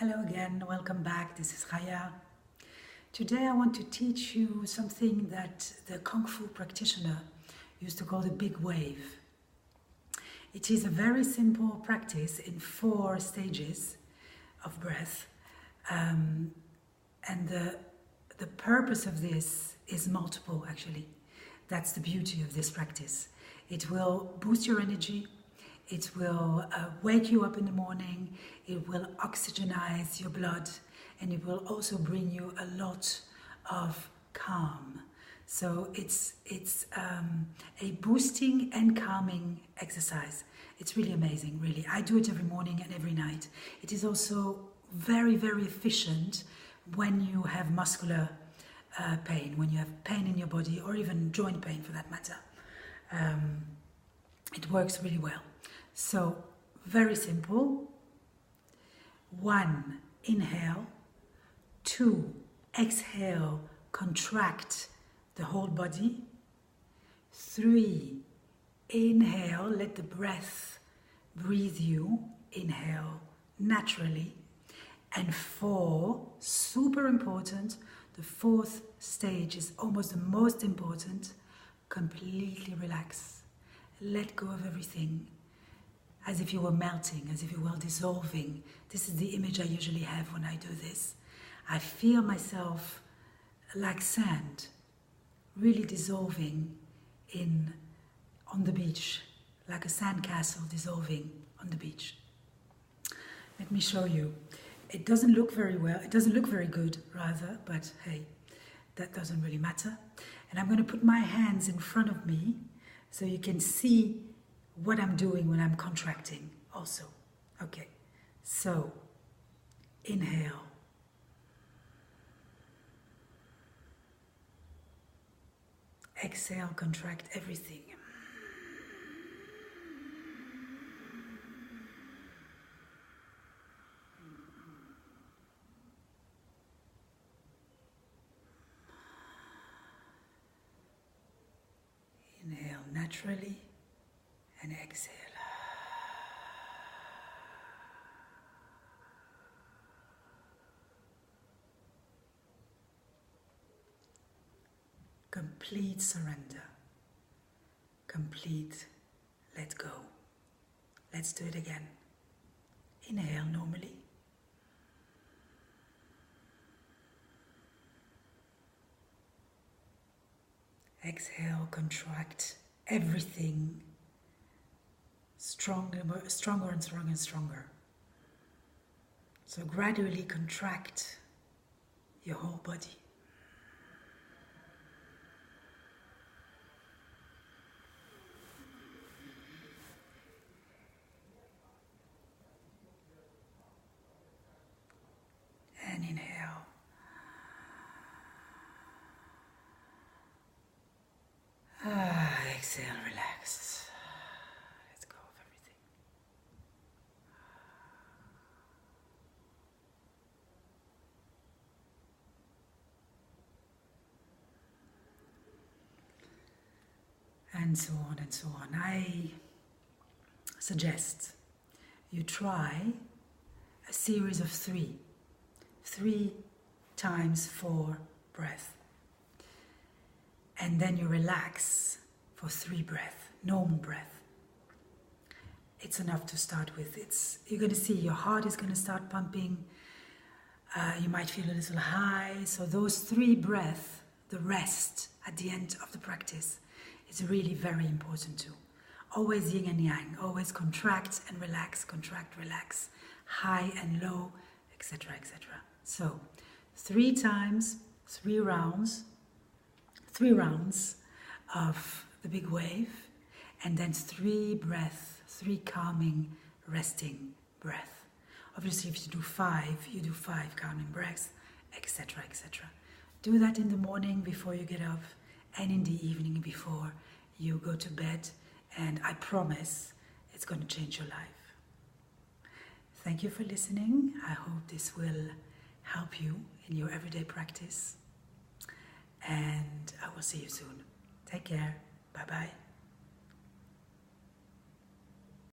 Hello again, welcome back. This is Haya. Today I want to teach you something that the Kung Fu practitioner used to call the big wave. It is a very simple practice in 4 stages of breath. And the purpose of this is multiple, actually. That's the beauty of this practice. It will boost your energy. It will wake you up in the morning, it will oxygenize your blood, and it will also bring you a lot of calm. So it's a boosting and calming exercise. It's really amazing, really. I do it every morning and every night. It is also very, very efficient when you have muscular pain, when you have pain in your body, or even joint pain for that matter. It works really well. So, very simple. 1, inhale. 2, exhale, contract the whole body. 3, inhale, let the breath breathe you. Inhale naturally. And 4, super important, the 4th stage is almost the most important, completely relax. Let go of everything. As if you were melting, as if you were dissolving. This is the image I usually have when I do this. I feel myself like sand, really dissolving on the beach, like a sandcastle dissolving on the beach. Let me show you. It doesn't look very well, it doesn't look very good, rather, but hey, that doesn't really matter. And I'm going to put my hands in front of me so you can see what I'm doing when I'm contracting also. Okay, so inhale. Exhale, contract everything. Inhale naturally and exhale. Complete surrender. Complete let go. Let's do it again. Inhale normally. Exhale, contract everything. Stronger and stronger and stronger. So gradually contract your whole body. And inhale. Exhale, relax. Let go of everything. And so on and so on. I suggest you try a series of 3 times 4 breath. And then you relax for 3 breath, normal breath. It's enough to start with. You're going to see your heart is going to start pumping. You might feel a little high. So those 3 breaths, the rest at the end of the practice, is really very important too. Always yin and yang, always contract and relax, high and low, etc., etc. So 3 times, 3 rounds of the big wave, and then 3 breaths, 3 calming, resting breath. Obviously, if you do 5, you do 5 calming breaths, etc., etc. Do that in the morning before you get up, and in the evening before you go to bed, and I promise it's going to change your life. Thank you for listening. I hope this will help you in your everyday practice. And I will see you soon. Take care. Bye-bye.